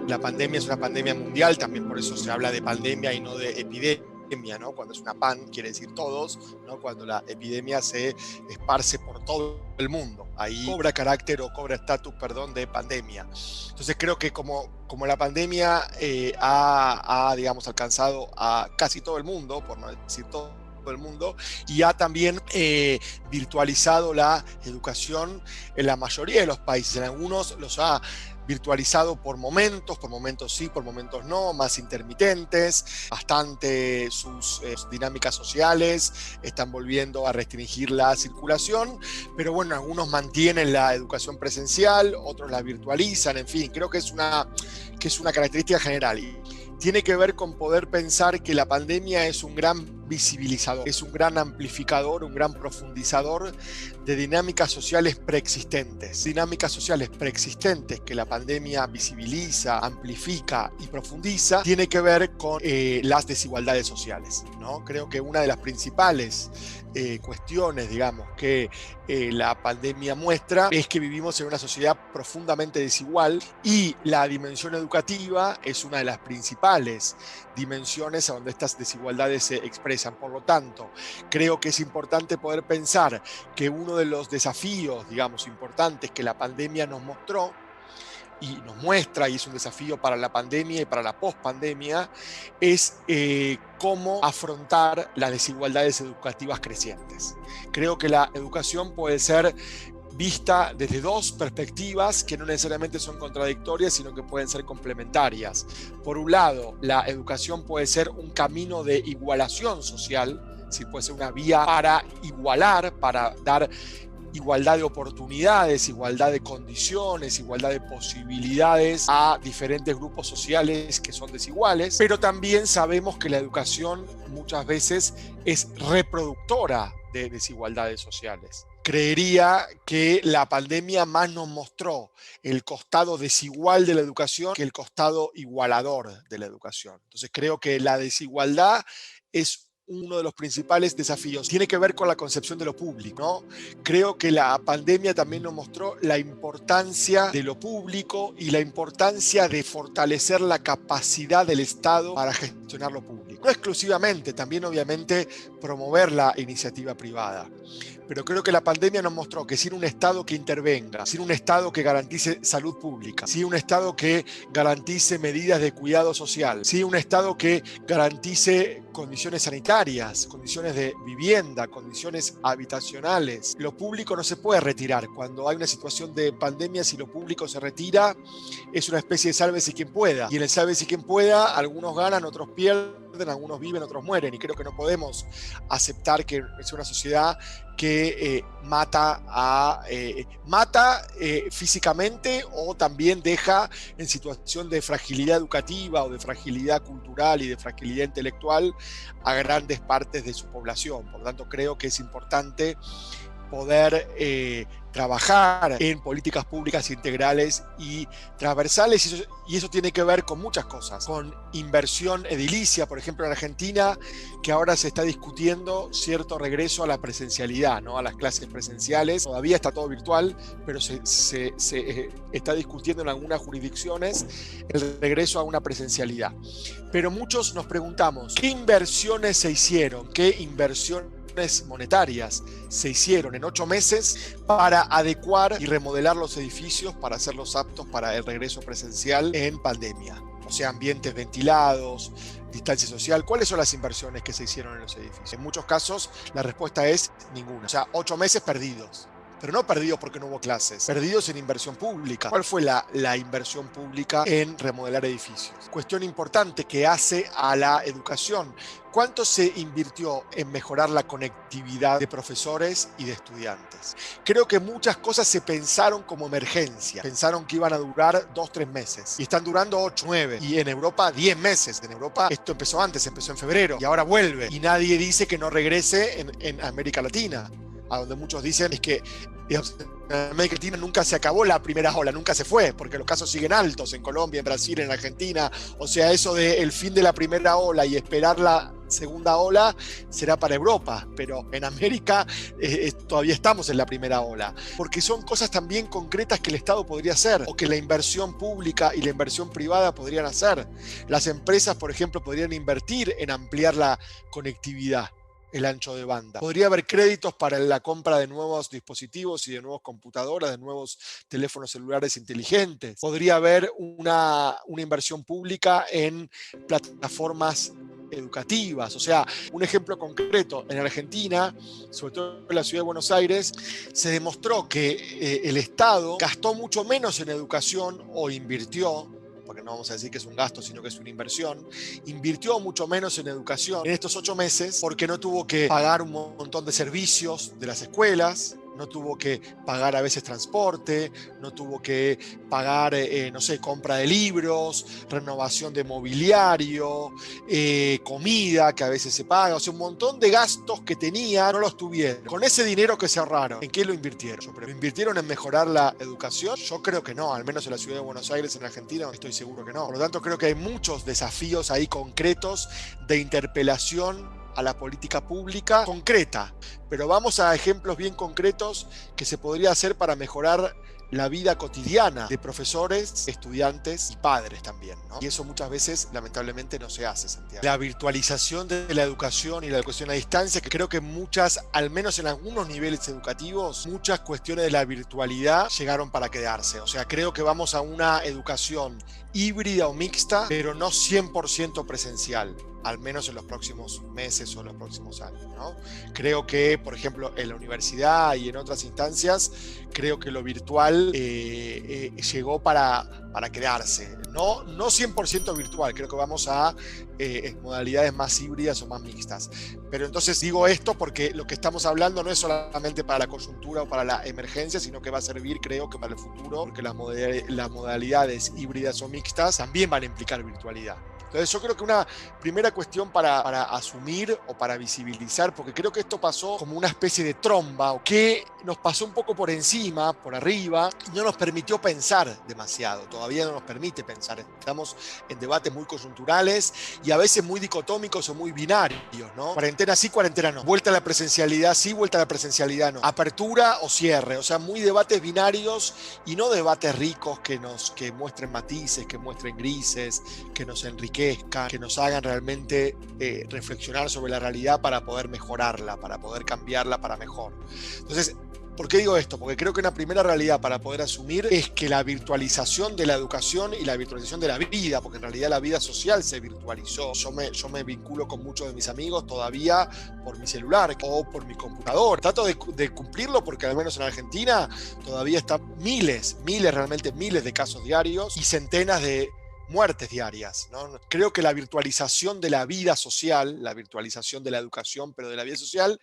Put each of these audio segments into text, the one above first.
la pandemia es una pandemia mundial, también por eso se habla de pandemia y no de epidemia, ¿no? Cuando es una quiere decir todos, ¿no? Cuando la epidemia se esparce por todo el mundo, ahí cobra carácter o cobra estatus, perdón, de pandemia. Entonces creo que como la pandemia digamos, alcanzado a casi todo el mundo, por no decir todo el mundo, y ha también virtualizado la educación en la mayoría de los países. En algunos los ha virtualizado por momentos sí, por momentos no, más intermitentes, bastante sus dinámicas sociales están volviendo a restringir la circulación, pero bueno, algunos mantienen la educación presencial, otros la virtualizan, en fin, creo que es una característica general. Y tiene que ver con poder pensar que la pandemia es un gran visibilizador, es un gran amplificador, un gran profundizador de dinámicas sociales preexistentes. Dinámicas sociales preexistentes que la pandemia visibiliza, amplifica y profundiza, tiene que ver con las desigualdades sociales, ¿no? Creo que una de las principales cuestiones, digamos, que la pandemia muestra es que vivimos en una sociedad profundamente desigual y la dimensión educativa es una de las principales dimensiones a donde estas desigualdades se expresan. Por lo tanto, creo que es importante poder pensar que uno de los desafíos, digamos, importantes que la pandemia nos mostró y nos muestra, y es un desafío para la pandemia y para la pospandemia, es cómo afrontar las desigualdades educativas crecientes. Creo que la educación puede ser vista desde dos perspectivas que no necesariamente son contradictorias, sino que pueden ser complementarias. Por un lado, la educación puede ser un camino de igualación social, es decir, puede ser una vía para igualar, para dar igualdad de oportunidades, igualdad de condiciones, igualdad de posibilidades a diferentes grupos sociales que son desiguales, pero también sabemos que la educación muchas veces es reproductora de desigualdades sociales. Creería que la pandemia más nos mostró el costado desigual de la educación que el costado igualador de la educación. Entonces creo que la desigualdad es uno de los principales desafíos. Tiene que ver con la concepción de lo público, ¿no? Creo que la pandemia también nos mostró la importancia de lo público y la importancia de fortalecer la capacidad del Estado para gestionar lo público. No exclusivamente, también obviamente promover la iniciativa privada. Pero creo que la pandemia nos mostró que sin un Estado que intervenga, sin un Estado que garantice salud pública, sin un Estado que garantice medidas de cuidado social, sin un Estado que garantice condiciones sanitarias, condiciones de vivienda, condiciones habitacionales, lo público no se puede retirar. Cuando hay una situación de pandemia, si lo público se retira, es una especie de sálvese quien pueda. Y en el sálvese quien pueda, algunos ganan, otros pierden, algunos viven, otros mueren. Y creo que no podemos aceptar que es una sociedad que mata físicamente o también deja en situación de fragilidad educativa o de fragilidad cultural y de fragilidad intelectual a grandes partes de su población. Por lo tanto, creo que es importante poder trabajar en políticas públicas integrales y transversales, y eso tiene que ver con muchas cosas, con inversión edilicia, por ejemplo en Argentina, que ahora se está discutiendo cierto regreso a la presencialidad, ¿no? A las clases presenciales. Todavía está todo virtual, pero se está discutiendo en algunas jurisdicciones el regreso a una presencialidad. Pero muchos nos preguntamos, ¿qué inversiones se hicieron? ¿Qué inversiones monetarias se hicieron en 8 meses para adecuar y remodelar los edificios para hacerlos aptos para el regreso presencial en pandemia? O sea, ambientes ventilados, distancia social. ¿Cuáles son las inversiones que se hicieron en los edificios? En muchos casos la respuesta es ninguna. O sea, 8 meses perdidos. Pero no perdidos porque no hubo clases, perdidos en inversión pública. ¿Cuál fue la inversión pública en remodelar edificios? Cuestión importante que hace a la educación. ¿Cuánto se invirtió en mejorar la conectividad de profesores y de estudiantes? Creo que muchas cosas se pensaron como emergencia. Pensaron que iban a durar 2-3 meses. Y están durando 8-9. Y en Europa 10 meses. En Europa esto empezó antes, empezó en febrero. Y ahora vuelve. Y nadie dice que no regrese en América Latina. A donde muchos dicen es que digamos, en América Latina nunca se acabó la primera ola, nunca se fue, porque los casos siguen altos en Colombia, en Brasil, en Argentina. O sea, eso del fin de la primera ola y esperar la segunda ola será para Europa, pero en América todavía estamos en la primera ola, porque son cosas también concretas que el Estado podría hacer, o que la inversión pública y la inversión privada podrían hacer. Las empresas, por ejemplo, podrían invertir en ampliar la conectividad, el ancho de banda. Podría haber créditos para la compra de nuevos dispositivos y de nuevas computadoras, de nuevos teléfonos celulares inteligentes. Podría haber una inversión pública en plataformas educativas. O sea, un ejemplo concreto, en Argentina, sobre todo en la ciudad de Buenos Aires, se demostró que el Estado gastó mucho menos en educación, o invirtió, porque no vamos a decir que es un gasto, sino que es una inversión, invirtió mucho menos en educación en estos 8 meses porque no tuvo que pagar un montón de servicios de las escuelas, no tuvo que pagar a veces transporte, no tuvo que pagar, no sé, compra de libros, renovación de mobiliario, comida que a veces se paga, o sea, un montón de gastos que tenía no los tuvieron. Con ese dinero que se ahorraron, ¿en qué lo invirtieron? ¿Lo invirtieron en mejorar la educación? Yo creo que no, al menos en la ciudad de Buenos Aires, en Argentina, estoy seguro que no. Por lo tanto, creo que hay muchos desafíos ahí concretos de interpelación a la política pública concreta, pero vamos a ejemplos bien concretos que se podría hacer para mejorar la vida cotidiana de profesores, estudiantes y padres también, ¿no? Y eso muchas veces, lamentablemente, no se hace, Santiago. La virtualización de la educación y la educación a distancia, que creo que muchas, al menos en algunos niveles educativos, muchas cuestiones de la virtualidad llegaron para quedarse. O sea, creo que vamos a una educación híbrida o mixta, pero no 100% presencial, al menos en los próximos meses o en los próximos años, ¿no? Creo que, por ejemplo, en la universidad y en otras instancias, creo que lo virtual llegó para quedarse. No 100% virtual, creo que vamos a modalidades más híbridas o más mixtas. Pero entonces digo esto porque lo que estamos hablando no es solamente para la coyuntura o para la emergencia, sino que va a servir, creo que para el futuro, porque las modalidades híbridas o mixtas también van a implicar virtualidad. Entonces yo creo que una primera cuestión para asumir o para visibilizar, porque creo que esto pasó como una especie de tromba, o que nos pasó un poco por encima, por arriba, y no nos permitió pensar demasiado, todavía no nos permite pensar. Estamos en debates muy coyunturales y a veces muy dicotómicos o muy binarios, ¿no? Cuarentena sí, cuarentena no. Vuelta a la presencialidad sí, vuelta a la presencialidad no. Apertura o cierre, o sea, muy debates binarios y no debates ricos que muestren matices, que muestren grises, que nos enriquezcan, que nos hagan realmente reflexionar sobre la realidad para poder mejorarla, para poder cambiarla para mejor. Entonces, ¿por qué digo esto? Porque creo que una primera realidad para poder asumir es que la virtualización de la educación y la virtualización de la vida, porque en realidad la vida social se virtualizó. Yo me vinculo con muchos de mis amigos todavía por mi celular o por mi computador. Trato de cumplirlo porque al menos en Argentina todavía están realmente miles de casos diarios y centenas de muertes diarias, ¿no? Creo que la virtualización de la vida social, la virtualización de la educación, pero de la vida social,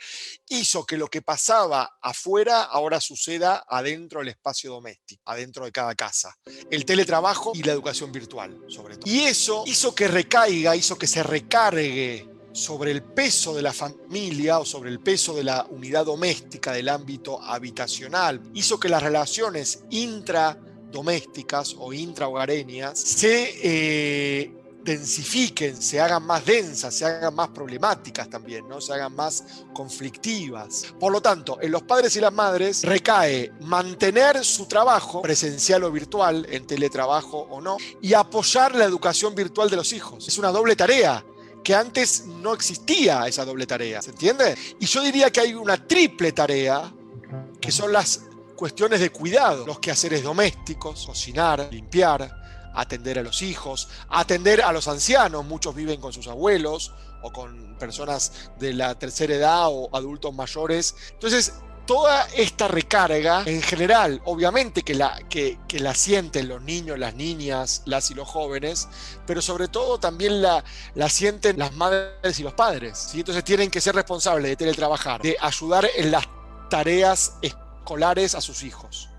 hizo que lo que pasaba afuera ahora suceda adentro del espacio doméstico, adentro de cada casa. El teletrabajo y la educación virtual, sobre todo. Y eso hizo que se recargue sobre el peso de la familia o sobre el peso de la unidad doméstica del ámbito habitacional. Hizo que las relaciones intradomésticas o intrahogareñas se densifiquen, se hagan más densas, se hagan más problemáticas también, ¿no? Se hagan más conflictivas. Por lo tanto, en los padres y las madres recae mantener su trabajo, presencial o virtual, en teletrabajo o no, y apoyar la educación virtual de los hijos. Es una doble tarea, que antes no existía esa doble tarea, ¿se entiende? Y yo diría que hay una triple tarea, que son las cuestiones de cuidado, los quehaceres domésticos, cocinar, limpiar, atender a los hijos, atender a los ancianos. Muchos viven con sus abuelos o con personas de la tercera edad o adultos mayores. Entonces, toda esta recarga, en general, obviamente que la sienten los niños, las niñas, las y los jóvenes, pero sobre todo también la sienten las madres y los padres, ¿sí? Entonces tienen que ser responsables de teletrabajar, de ayudar en las tareas escolares a sus hijos,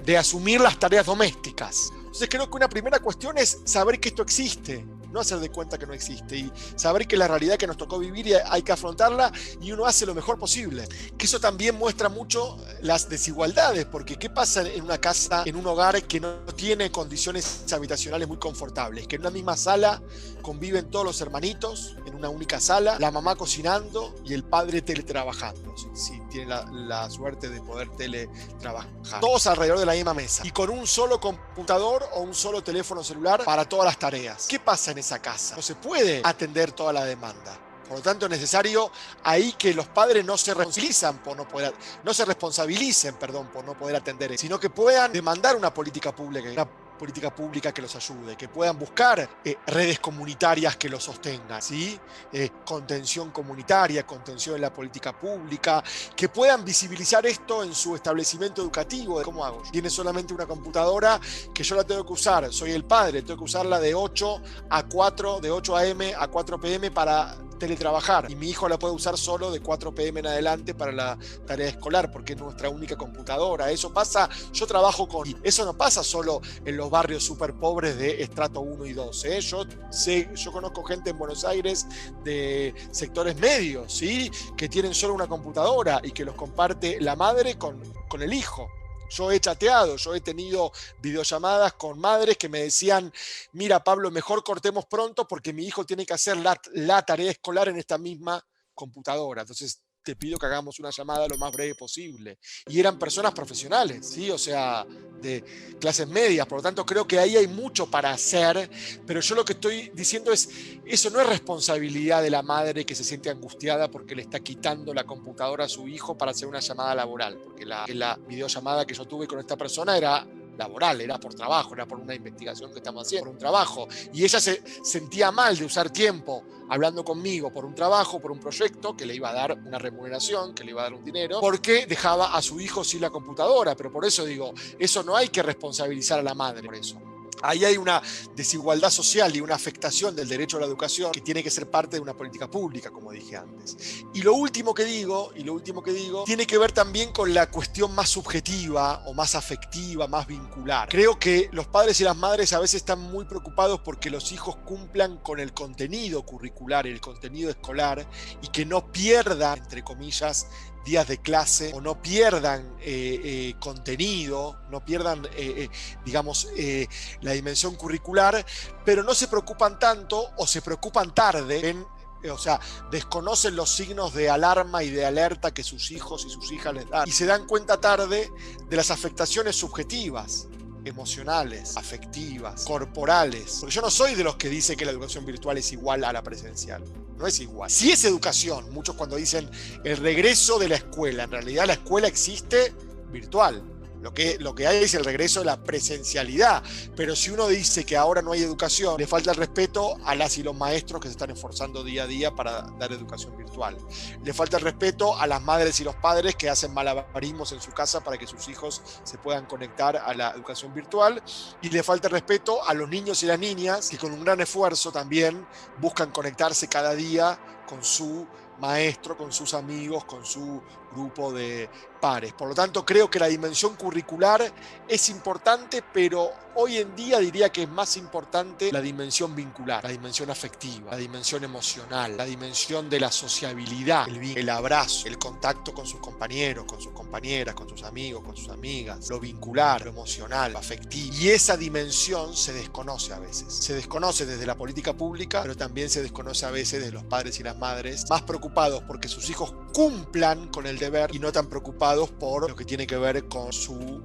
de asumir las tareas domésticas. Entonces creo que una primera cuestión es saber que esto existe, no hacer de cuenta que no existe y saber que la realidad que nos tocó vivir y hay que afrontarla y uno hace lo mejor posible. Que eso también muestra mucho las desigualdades, porque ¿qué pasa en una casa, en un hogar que no tiene condiciones habitacionales muy confortables? Que en una misma sala conviven todos los hermanitos, en una única sala, la mamá cocinando y el padre teletrabajando, si tiene la suerte de poder teletrabajar. Todos alrededor de la misma mesa y con un solo computador o un solo teléfono celular para todas las tareas. ¿Qué pasa en esa casa? No se puede atender toda la demanda. Por lo tanto, es necesario ahí que los padres no se responsabilicen por no poder atender, sino que puedan demandar una política pública que los ayude, que puedan buscar redes comunitarias que los sostengan, ¿sí? Contención comunitaria, contención en la política pública, que puedan visibilizar esto en su establecimiento educativo. ¿Cómo hago? Tiene solamente una computadora que yo la tengo que usar, soy el padre, tengo que usarla de 8 a 4, de 8 a.m. a 4 p.m. para teletrabajar, y mi hijo la puede usar solo de 4 p.m. en adelante para la tarea escolar, porque es nuestra única computadora. Eso pasa, yo trabajo con... Eso no pasa solo en los barrios súper pobres de estrato 1 y 2, ¿eh? Yo conozco gente en Buenos Aires de sectores medios, ¿sí? Que tienen solo una computadora y que los comparte la madre con el hijo. Yo he chateado, yo he tenido videollamadas con madres que me decían: mira, Pablo, mejor cortemos pronto porque mi hijo tiene que hacer la tarea escolar en esta misma computadora. Entonces te pido que hagamos una llamada lo más breve posible. Y eran personas profesionales, ¿sí? O sea, de clases medias. Por lo tanto, creo que ahí hay mucho para hacer, pero yo lo que estoy diciendo es, eso no es responsabilidad de la madre que se siente angustiada porque le está quitando la computadora a su hijo para hacer una llamada laboral, porque la videollamada que yo tuve con esta persona era laboral, era por trabajo, era por una investigación que estamos haciendo, por un trabajo, y ella se sentía mal de usar tiempo hablando conmigo por un trabajo, por un proyecto que le iba a dar una remuneración, que le iba a dar un dinero, porque dejaba a su hijo sin la computadora. Pero por eso digo, eso no hay que responsabilizar a la madre por eso. Ahí hay una desigualdad social y una afectación del derecho a la educación que tiene que ser parte de una política pública, como dije antes. Y lo último que digo, tiene que ver también con la cuestión más subjetiva o más afectiva, más vincular. Creo que los padres y las madres a veces están muy preocupados porque los hijos cumplan con el contenido curricular, el contenido escolar, y que no pierdan, entre comillas, días de clase, o no pierdan contenido, no pierdan, la dimensión curricular, pero no se preocupan tanto o se preocupan tarde o sea, desconocen los signos de alarma y de alerta que sus hijos y sus hijas les dan, y se dan cuenta tarde de las afectaciones subjetivas, emocionales, afectivas, corporales. Porque yo no soy de los que dice que la educación virtual es igual a la presencial. No es igual. Si es educación, muchos cuando dicen el regreso de la escuela, en realidad la escuela existe virtual. Lo que hay es el regreso de la presencialidad. Pero si uno dice que ahora no hay educación, le falta el respeto a las y los maestros que se están esforzando día a día para dar educación virtual. Le falta el respeto a las madres y los padres que hacen malabarismos en su casa para que sus hijos se puedan conectar a la educación virtual. Y le falta el respeto a los niños y las niñas que con un gran esfuerzo también buscan conectarse cada día con su maestro, con sus amigos, con su grupo de pares. Por lo tanto, creo que la dimensión curricular es importante, pero hoy en día diría que es más importante la dimensión vincular, la dimensión afectiva, la dimensión emocional, la dimensión de la sociabilidad, el abrazo, el contacto con sus compañeros, con sus compañeras, con sus amigos, con sus amigas, lo vincular, lo emocional, lo afectivo. Y esa dimensión se desconoce a veces. Se desconoce desde la política pública, pero también se desconoce a veces de los padres y las madres, más preocupados porque sus hijos cumplan con el deber y no tan preocupados por lo que tiene que ver con su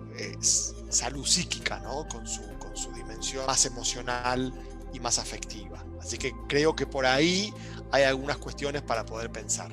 salud psíquica, ¿no? Con su dimensión más emocional y más afectiva. Así que creo que por ahí hay algunas cuestiones para poder pensar.